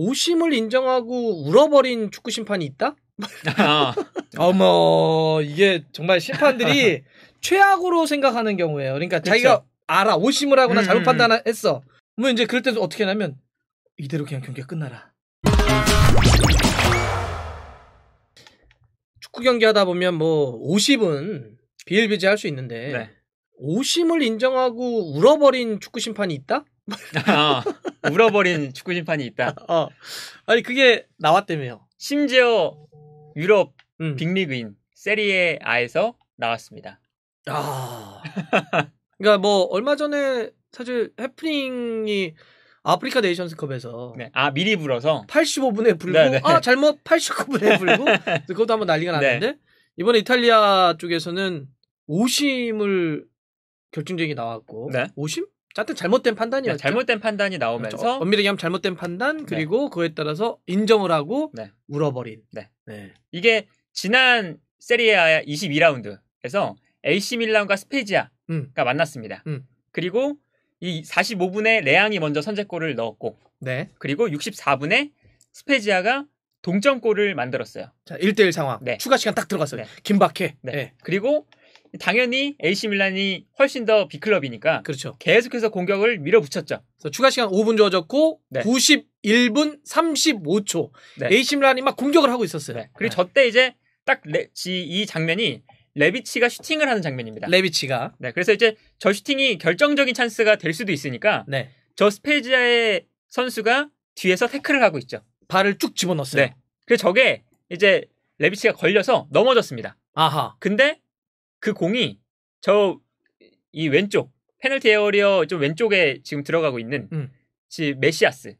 오심을 인정하고 울어버린 축구 심판이 있다? 어머, 이게 정말 심판들이 최악으로 생각하는 경우예요. 그러니까 그쵸? 자기가 알아, 오심을 하거나 잘못 판단했어. 뭐 이제 그럴 때 어떻게 하냐면 이대로 그냥 경기가 끝나라. 축구 경기 하다 보면 뭐 오심은 비일비재할 수 있는데 네. 오심을 인정하고 울어버린 축구 심판이 있다? 울어버린 축구 심판이 있다. 아니 그게 나왔다며요. 심지어 유럽 빅리그인 세리에 A에서 나왔습니다. 그러니까 뭐 얼마 전에 사실 해프닝이 아프리카 네이션스컵에서 네. 미리 불어서 85분에 불고 네네. 잘못 89분에 불고 그것도 한번 난리가 났는데 네. 이번에 이탈리아 쪽에서는 오심을 결정적이 나왔고 네. 오심? 하여튼 잘못된 판단이었죠. 네, 잘못된 판단이 나오면서 그렇죠. 엄밀하게 하면 잘못된 판단 그리고 네. 그거에 따라서 인정을 하고 네. 울어버린. 네. 이게 지난 세리에 22라운드에서 AC 밀란과 스페지아가 만났습니다. 그리고 이 45분에 레앙이 먼저 선제골을 넣었고 네. 그리고 64분에 스페지아가 동점골을 만들었어요. 자, 1대1 상황. 네. 추가 시간 딱 들어갔어요. 네. 긴박해. 네. 네. 그리고 당연히 AC 밀란이 훨씬 더 빅클럽이니까 그렇죠. 계속해서 공격을 밀어붙였죠. 그래서 추가 시간 5분 주어졌고 네. 91분 35초 네. AC 밀란이 막 공격을 하고 있었어요. 네. 그리고 저때 이제 딱 이 장면이 레비치가 슈팅을 하는 장면입니다. 레비치가. 네. 그래서 이제 저 슈팅이 결정적인 찬스가 될 수도 있으니까 네. 저 스페지아의 선수가 뒤에서 태클을 하고 있죠. 발을 쭉 집어넣었어요. 네. 그래서 저게 이제 레비치가 걸려서 넘어졌습니다. 아하. 근데 그 공이 이 왼쪽 페널티 에어리어 좀 왼쪽에 지금 들어가고 있는 메시아스.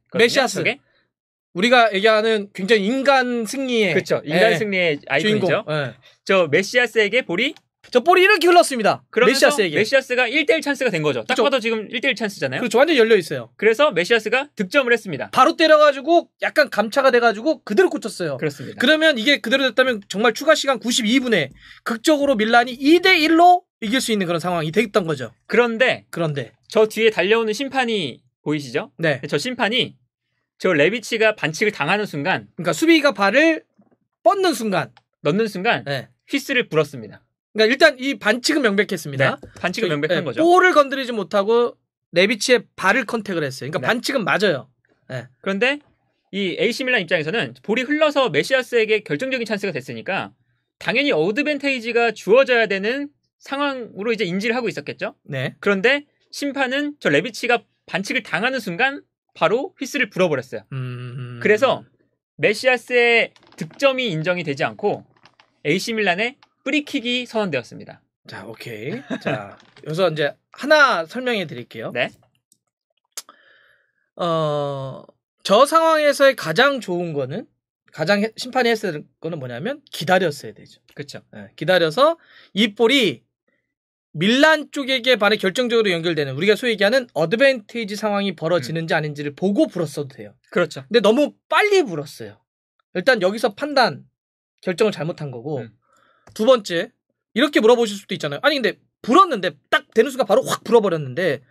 저게? 우리가 얘기하는 굉장히 인간 승리의 그렇죠. 인간 승리의 아이콘이죠. 저 메시아스에게 볼이 이렇게 흘렀습니다. 메시아스에게. 메시아스가 1대1 찬스가 된 거죠. 딱 그렇죠. 봐도 지금 1대1 찬스잖아요. 그렇죠. 완전히 열려 있어요. 그래서 메시아스가 득점을 했습니다. 바로 때려가지고 약간 감차가 돼가지고 그대로 꽂혔어요. 그렇습니다. 그러면 이게 그대로 됐다면 정말 추가 시간 92분에 극적으로 밀란이 2대1로 이길 수 있는 그런 상황이 됐던 거죠. 그런데 저 뒤에 달려오는 심판이 보이시죠? 네. 저 심판이 저 레비치가 반칙을 당하는 순간 그러니까 수비가 발을 넣는 순간 네. 휘스를 불었습니다. 그러니까 일단 이 반칙은 명백했습니다. 네, 반칙은 명백한 거죠. 볼을 건드리지 못하고 레비치의 발을 컨택을 했어요. 그러니까 반칙은 맞아요. 네. 그런데 이 AC 밀란 입장에서는 볼이 흘러서 메시아스에게 결정적인 찬스가 됐으니까 당연히 어드밴테이지가 주어져야 되는 상황으로 이제 인지를 하고 있었겠죠. 네. 그런데 심판은 저 레비치가 반칙을 당하는 순간 바로 휘스를 불어버렸어요. 그래서 메시아스의 득점이 인정이 되지 않고 AC 밀란의 프리킥이 선언되었습니다. 자, 오케이. 자, 여기서 이제 하나 설명해 드릴게요. 네. 저 상황에서의 가장 좋은 거는 심판이 했을 거는 뭐냐면 기다렸어야 되죠. 그렇죠. 네, 기다려서 이 볼이 밀란 쪽에게 반에 결정적으로 연결되는 우리가 소위 얘기하는 어드밴테이지 상황이 벌어지는지 아닌지를 보고 불었어도 돼요. 그렇죠. 근데 너무 빨리 불었어요. 일단 여기서 결정을 잘못한 거고 두 번째 이렇게 물어보실 수도 있잖아요. 아니 근데 불었는데 딱 되는 순간 바로 확 불어버렸는데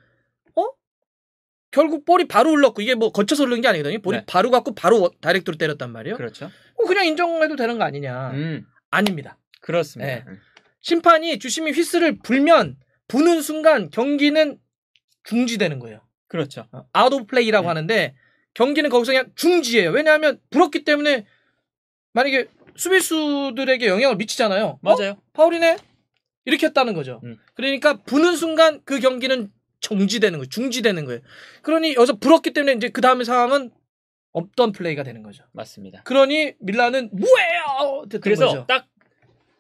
결국 볼이 바로 흘렀고 이게 뭐 거쳐서 흐른 게 아니거든요. 볼이 바로 갖고 바로 다이렉트로 때렸단 말이에요. 그렇죠. 그냥 인정해도 되는 거 아니냐. 아닙니다. 그렇습니다. 네. 심판이 주심이 휘스를 부는 순간 경기는 중지되는 거예요. 그렇죠. 아웃 오브 플레이라고 하는데 경기는 거기서 그냥 중지예요. 왜냐하면 불었기 때문에 만약에 수비수들에게 영향을 미치잖아요. 맞아요. 파울이네? 이렇게 했다는 거죠. 그러니까 부는 순간 그 경기는 중지되는 거예요. 그러니 여기서 불었기 때문에 이제 그 다음의 상황은 없던 플레이가 되는 거죠. 맞습니다. 그러니 밀란은 뭐예요? 그래서 거죠. 딱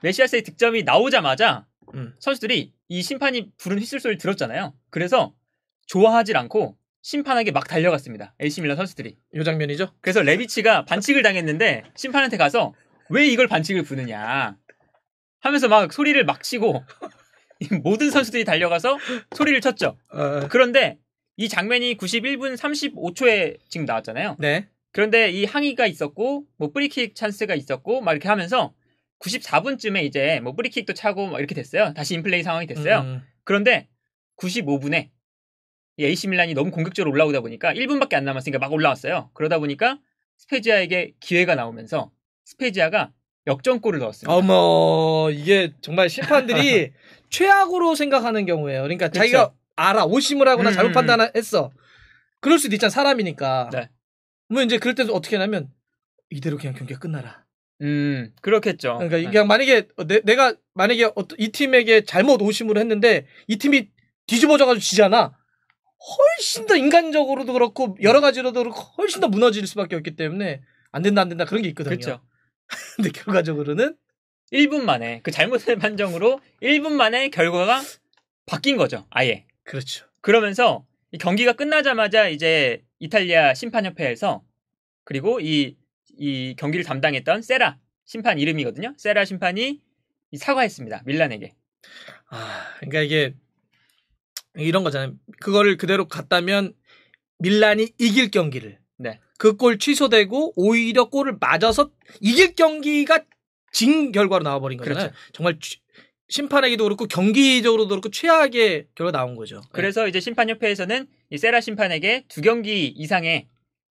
메시아스의 득점이 나오자마자 선수들이 이 심판이 부른 휘슬 소리를 들었잖아요. 그래서 좋아하질 않고 심판에게 막 달려갔습니다. AC 밀란 선수들이. 이 장면이죠. 그래서 레비치가 반칙을 당했는데 심판한테 가서 왜 이걸 반칙을 부느냐 하면서 막 소리를 막 치고 모든 선수들이 달려가서 소리를 쳤죠. 그런데 이 장면이 91분 35초에 지금 나왔잖아요. 네. 그런데 이 항의가 있었고 뭐 프리킥 찬스가 있었고 막 이렇게 하면서 94분쯤에 이제 뭐 프리킥도 차고 막 이렇게 됐어요. 다시 인플레이 상황이 됐어요. 그런데 95분에 AC 밀란이 너무 공격적으로 올라오다 보니까 1분밖에 안 남았으니까 막 올라왔어요. 그러다 보니까 스페지아에게 기회가 나오면서 스페지아가 역전골을 넣었습니다. 어머, 이게 정말 심판들이 최악으로 생각하는 경우예요. 그러니까 그렇죠. 자기가 알아, 오심을 하거나 잘못 판단했어. 그럴 수도 있잖아, 사람이니까. 네. 뭐 이제 그럴 때도 어떻게 하냐면 이대로 그냥 경기가 끝나라. 그렇겠죠. 그러니까 그냥 만약에 내가 만약에 이 팀에게 잘못 오심을 했는데 이 팀이 뒤집어져가지고 지잖아. 훨씬 더 인간적으로도 그렇고 여러 가지로도 그렇고 훨씬 더 무너질 수밖에 없기 때문에 안 된다 그런 게 있거든요. 그렇죠. 근데 결과적으로는 1분 만에 그 잘못된 판정으로 1분 만에 결과가 바뀐 거죠. 아예. 그렇죠. 그러면서 이 경기가 끝나자마자 이제 이탈리아 심판협회에서 그리고 이 경기를 담당했던 세라 심판 이름이거든요. 세라 심판이 사과했습니다. 밀란에게. 그러니까 이게 이런 거잖아요. 그거를 그대로 갔다면 밀란이 이길 경기를. 네. 그 골 취소되고 오히려 골을 맞아서 이길 경기가 진 결과로 나와버린 거잖아요. 그렇죠. 정말 심판에게도 그렇고 경기적으로도 그렇고 최악의 결과 나온 거죠. 그래서 이제 심판협회에서는 이 세라 심판에게 2경기 이상의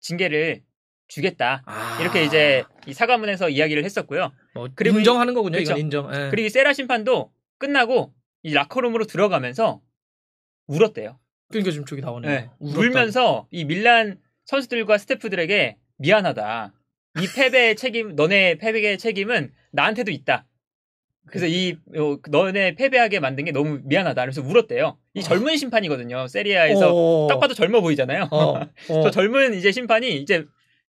징계를 주겠다. 이렇게 이제 이 사과문에서 이야기를 했었고요. 그리고 인정하는 거군요. 그렇죠. 이건 인정. 그리고 이 세라 심판도 끝나고 이 라커룸으로 들어가면서 울었대요. 그러니까 지금 저기 나오네요. 울면서 이 밀란 선수들과 스태프들에게 미안하다. 이 패배의 책임, 너네 패배의 책임은 나한테도 있다. 그래서 너네 패배하게 만든 게 너무 미안하다. 그래서 울었대요. 이 젊은 심판이거든요. 세리아에서 딱 봐도 젊어 보이잖아요. 저 젊은 이제 심판이 이제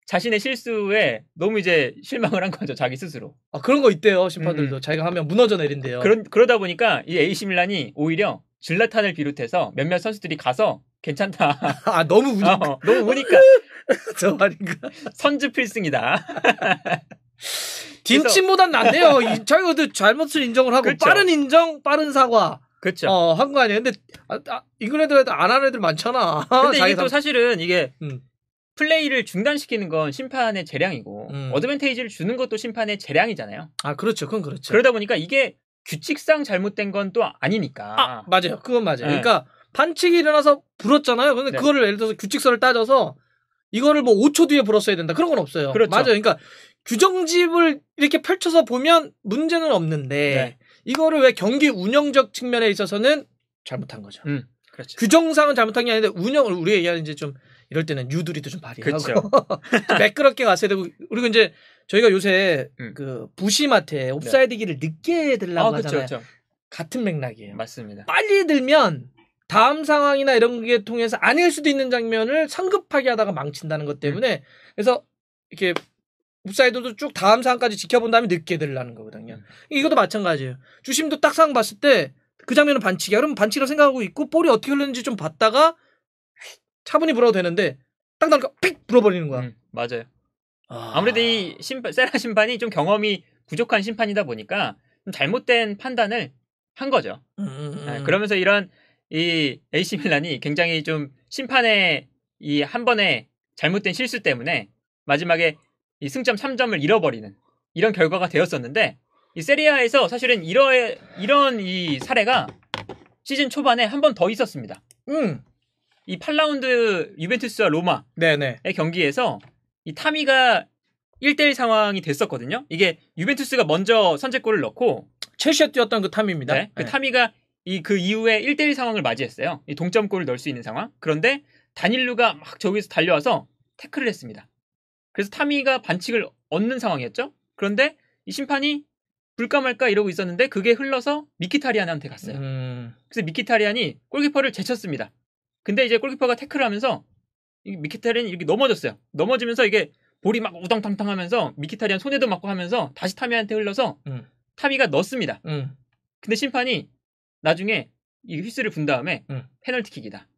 자신의 실수에 너무 이제 실망을 한 거죠. 자기 스스로. 그런 거 있대요. 심판들도. 자기가 하면 무너져 내린대요. 그러다 보니까 이 AC 밀란이 오히려 질라탄을 비롯해서 몇몇 선수들이 가서 괜찮다. 너무 우니까. 너무 우니까. 저 말인가. 선즈 필승이다. 딘친보단 낫네요. 자기가 잘못을 인정을 하고 그렇죠. 빠른 인정, 빠른 사과. 그렇죠. 한 거 아니에요. 근데 잉글랜드에도 안 하는 애들 많잖아. 근데 이게 또 사실은 이게 플레이를 중단시키는 건 심판의 재량이고 어드밴테이지를 주는 것도 심판의 재량이잖아요. 그렇죠. 그건 그렇죠. 그러다 보니까 이게 규칙상 잘못된 건 또 아니니까. 맞아요. 그건 맞아요. 그러니까 반칙이 일어나서 불었잖아요. 근데 그거를 예를 들어서 규칙서를 따져서 이거를 뭐 5초 뒤에 불었어야 된다. 그런 건 없어요. 그렇죠. 맞아요. 그러니까 규정집을 이렇게 펼쳐서 보면 문제는 없는데 이거를 왜 경기 운영적 측면에 있어서는 잘못한 거죠. 그렇죠. 규정상은 잘못한 게 아닌데 운영을 우리가 얘기하는 이제 좀 이럴 때는 유두리도 좀 발휘하고 그렇죠. 매끄럽게 갔어야 되고 그리고 이제 저희가 요새 그 부시마트에 옵사이드기를 늦게 들라고 하잖아요. 그렇죠. 같은 맥락이에요. 맞습니다. 빨리 들면 다음 상황이나 이런 게 통해서 아닐 수도 있는 장면을 성급하게 하다가 망친다는 것 때문에 그래서 이렇게 옵사이드도 쭉 다음 상황까지 지켜본 다음에 늦게 들라는 거거든요. 이것도 마찬가지예요. 주심도 딱 상황 봤을 때 그 장면은 반칙이야. 그러면 반칙이라고 생각하고 있고 볼이 어떻게 흘렀는지 좀 봤다가 차분히 불어도 되는데 딱 나니까 픽 불어버리는 거야. 맞아요. 아무래도 이 세라 심판이 좀 경험이 부족한 심판이다 보니까 좀 잘못된 판단을 한 거죠. 그러면서 이런 이 AC 밀란이 굉장히 좀 심판의 이 한 번의 잘못된 실수 때문에 마지막에 이 승점 3점을 잃어버리는 이런 결과가 되었었는데 이 세리아에서 사실은 이런 이 사례가 시즌 초반에 한 번 더 있었습니다. 이 8라운드 유벤투스와 로마의 경기에서 이 타미가 1대1 상황이 됐었거든요. 이게 유벤투스가 먼저 선제골을 넣고 첼시에 뛰었던 그 타미입니다. 네, 그 타미가 그 이후에 1대1 상황을 맞이했어요. 이 동점골을 넣을 수 있는 상황. 그런데 다닐루가 막 저기서 달려와서 태클을 했습니다. 그래서 타미가 반칙을 얻는 상황이었죠. 그런데 이 심판이 불까 말까 이러고 있었는데 그게 흘러서 미키타리안한테 갔어요. 그래서 미키타리안이 골키퍼를 제쳤습니다. 근데 이제 골키퍼가 태클을 하면서 미키타리안이 이렇게 넘어졌어요. 넘어지면서 이게 볼이 막 우당탕탕 하면서 미키타리안 손에도 맞고 하면서 다시 타미한테 흘러서 타미가 넣습니다. 근데 심판이 나중에 이 휘슬을 분 다음에 페널티킥이다.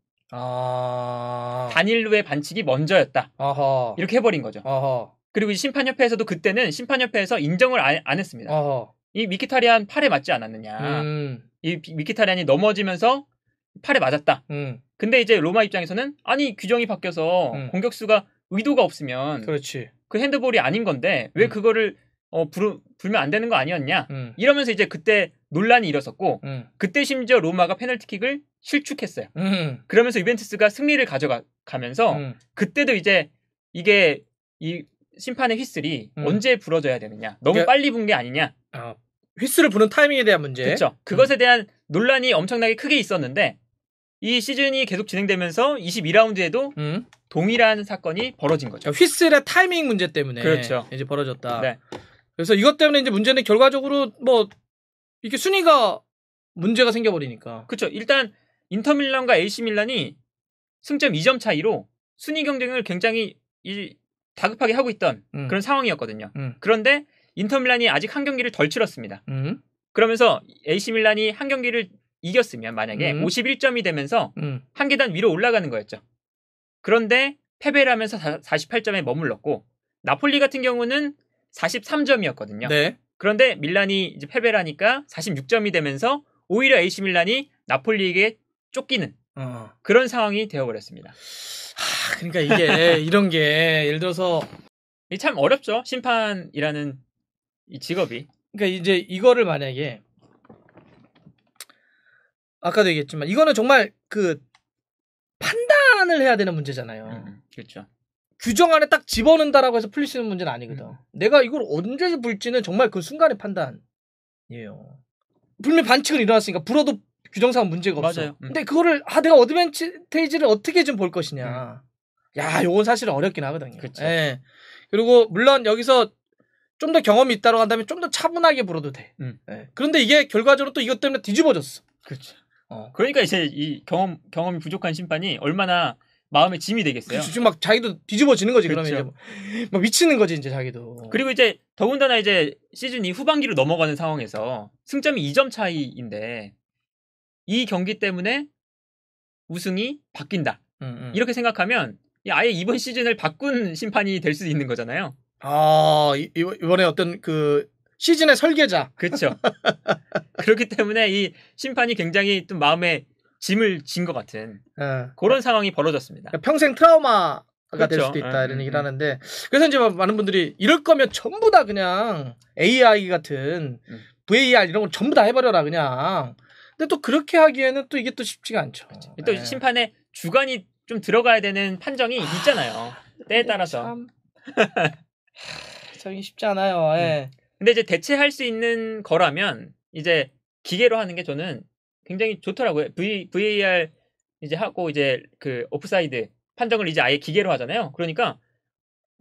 다닐루의 반칙이 먼저였다. 이렇게 해버린 거죠. 그리고 이 심판협회에서도 그때는 심판협회에서 인정을 안 했습니다. 이 미키타리안 팔에 맞지 않았느냐. 이 미키타리안이 넘어지면서 팔에 맞았다. 근데 이제 로마 입장에서는 아니 규정이 바뀌어서 공격수가 의도가 없으면 그렇지. 그 핸드볼이 아닌 건데 왜 그거를 불면 안 되는 거 아니었냐. 이러면서 이제 그때 논란이 일었었고 그때 심지어 로마가 페널티킥을 실축했어요. 그러면서 유벤투스가 승리를 가져가면서 그때도 이제 이게 이 심판의 휘슬이 언제 불어져야 되느냐. 너무 빨리 분 게 아니냐. 휘슬을 부는 타이밍에 대한 문제. 그렇죠. 그것에 대한 논란이 엄청나게 크게 있었는데 이 시즌이 계속 진행되면서 22라운드에도 동일한 사건이 벌어진 거죠. 휘슬의 타이밍 문제 때문에 그렇죠. 이제 벌어졌다. 네. 그래서 이것 때문에 이제 문제는 결과적으로 뭐 이렇게 순위가 문제가 생겨버리니까. 그렇죠. 일단 인터밀란과 AC밀란이 승점 2점 차이로 순위 경쟁을 굉장히 다급하게 하고 있던 그런 상황이었거든요. 그런데 인터밀란이 아직 한 경기를 덜 치렀습니다. 그러면서 AC밀란이 한 경기를 이겼으면 만약에 51점이 되면서 한 계단 위로 올라가는 거였죠. 그런데 패배를 하면서 48점에 머물렀고 나폴리 같은 경우는 43점이었거든요. 네. 그런데 밀란이 이제 패배를 하니까 46점이 되면서 오히려 AC밀란이 나폴리에게 쫓기는 그런 상황이 되어버렸습니다. 그러니까 이게 이런 게 예를 들어서 참 어렵죠. 심판이라는 이 직업이. 그러니까 이제 이거를 만약에 아까도 얘기했지만 이거는 정말 그 판단을 해야 되는 문제잖아요. 그렇죠. 규정 안에 딱 집어넣는다라고 해서 풀릴 수 있는 문제는 아니거든. 내가 이걸 언제 불지는 정말 그 순간의 판단이에요. 불면 반칙은 일어났으니까 불어도 규정상 문제가 없어. 맞아요. 근데 그거를 내가 어드밴티지를 어떻게 좀 볼 것이냐. 야, 요건 사실 어렵긴 하거든요. 그렇죠. 예. 그리고 물론 여기서 좀 더 경험이 있다고 한다면 좀 더 차분하게 불어도 돼. 예. 그런데 이게 결과적으로 또 이것 때문에 뒤집어졌어. 그렇죠. 그러니까 이제 이 경험이 부족한 심판이 얼마나 마음의 짐이 되겠어요. 지금 막 자기도 뒤집어지는 거지. 그렇죠. 그러면 이제 막 미치는 거지 이제 자기도. 그리고 이제 더군다나 이제 시즌이 후반기로 넘어가는 상황에서 승점이 2점 차이인데 이 경기 때문에 우승이 바뀐다. 이렇게 생각하면 아예 이번 시즌을 바꾼 심판이 될 수도 있는 거잖아요. 이번에 어떤 그 시즌의 설계자. 그렇죠. 그렇기 때문에 이 심판이 굉장히 좀 마음에 짐을 진 것 같은 그런 상황이 벌어졌습니다. 그러니까 평생 트라우마가 그렇죠. 될 수도 있다 이런 얘기를 하는데 그래서 이제 많은 분들이 이럴 거면 전부 다 그냥 AI 같은 VAR 이런 걸 전부 다 해버려라 그냥. 근데 또 그렇게 하기에는 또 이게 또 쉽지가 않죠. 그렇죠. 또 심판의 주관이 좀 들어가야 되는 판정이 있잖아요. 때에 따라서. 참 쉽지 않아요. 예. 근데 이제 대체할 수 있는 거라면 이제 기계로 하는 게 저는 굉장히 좋더라고요. VAR 이제 하고 이제 그 오프사이드 판정을 이제 아예 기계로 하잖아요. 그러니까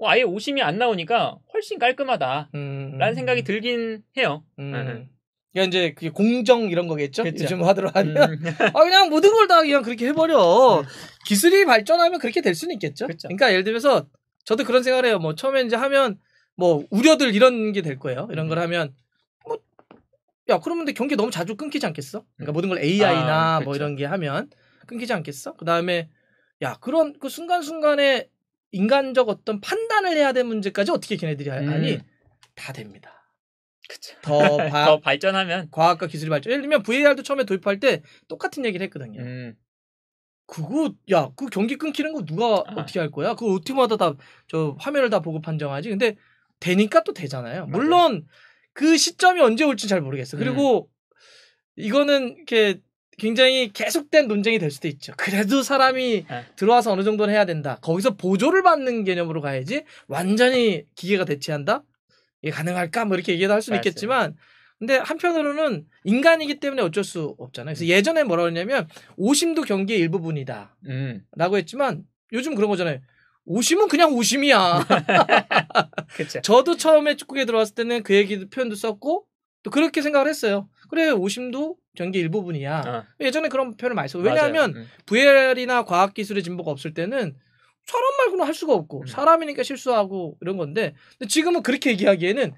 아예 오심이 안 나오니까 훨씬 깔끔하다라는 생각이 들긴 해요. 그러니까 이제 그게 공정 이런 거겠죠? 그렇죠. 요즘 하드로 하면 그냥 모든 걸 다 그냥 그렇게 해버려. 기술이 발전하면 그렇게 될 수는 있겠죠. 그렇죠. 그러니까 예를 들면서 저도 그런 생각을 해요. 뭐 처음에 이제 하면 뭐 우려들 이런 게 될 거예요. 이런 걸 하면 뭐 야 그러면 근데 경기 너무 자주 끊기지 않겠어? 그러니까 모든 걸 AI나 뭐 이런 게 하면 끊기지 않겠어? 그 다음에 야 그런 그 순간순간에 인간적 어떤 판단을 해야 되는 문제까지 어떻게 걔네들이 하니 다 됩니다. 그쵸. 더 발전하면 과학과 기술이 발전. 예를 들면 VAR도 처음에 도입할 때 똑같은 얘기를 했거든요. 그거 그 경기 끊기는 거 누가 어떻게 할 거야? 그거 팀마다 다 저 화면을 다 보고 판정하지. 근데 되니까 또 되잖아요. 맞아요. 물론 그 시점이 언제 올지 잘 모르겠어. 그리고 이거는 이렇게 굉장히 계속된 논쟁이 될 수도 있죠. 그래도 사람이 들어와서 어느 정도는 해야 된다. 거기서 보조를 받는 개념으로 가야지 완전히 기계가 대체한다? 이게 가능할까? 뭐 이렇게 얘기도 할 수는 있겠지만 근데 한편으로는 인간이기 때문에 어쩔 수 없잖아요. 그래서 예전에 뭐라고 했냐면 오심도 경기의 일부분이다 라고 했지만 요즘 그런 거잖아요. 오심은 그냥 오심이야. 그쵸. 저도 처음에 축구에 들어왔을 때는 그 얘기도 표현도 썼고 또 그렇게 생각을 했어요. 그래 오심도 경기의 일부분이야. 예전에 그런 표현을 많이 썼어요. 왜냐하면 VAR이나 과학기술의 진보가 없을 때는 사람 말고는 할 수가 없고 사람이니까 실수하고 이런 건데 근데 지금은 그렇게 얘기하기에는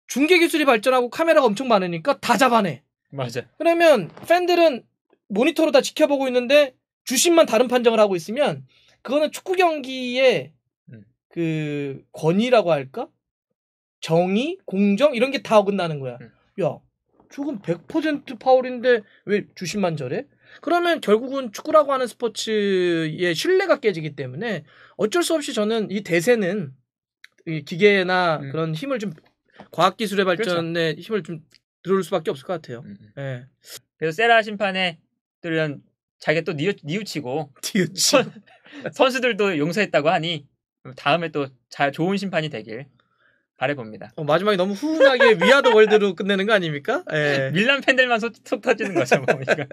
중계기술이 발전하고 카메라가 엄청 많으니까 다 잡아내. 맞아. 그러면 팬들은 모니터로 다 지켜보고 있는데 주심만 다른 판정을 하고 있으면 그거는 축구 경기의 그 권위라고 할까? 정의, 공정 이런 게 다 어긋나는 거야. 야, 저건 100% 파울인데 왜 주심만 저래? 그러면 결국은 축구라고 하는 스포츠의 신뢰가 깨지기 때문에 어쩔 수 없이 저는 이 대세는 이 기계나 그런 힘을 좀 과학기술의 발전에 그렇죠. 힘을 좀 들어올 수밖에 없을 것 같아요. 네. 그래서 세라 심판에 자기가 또 뉘우치고 선수들도 용서했다고 하니 다음에 또 좋은 심판이 되길 바라봅니다. 마지막에 너무 훈훈하게 위아더 월드로 끝내는 거 아닙니까? 밀란 팬들만 속 터지는 거죠, 뭐 이건.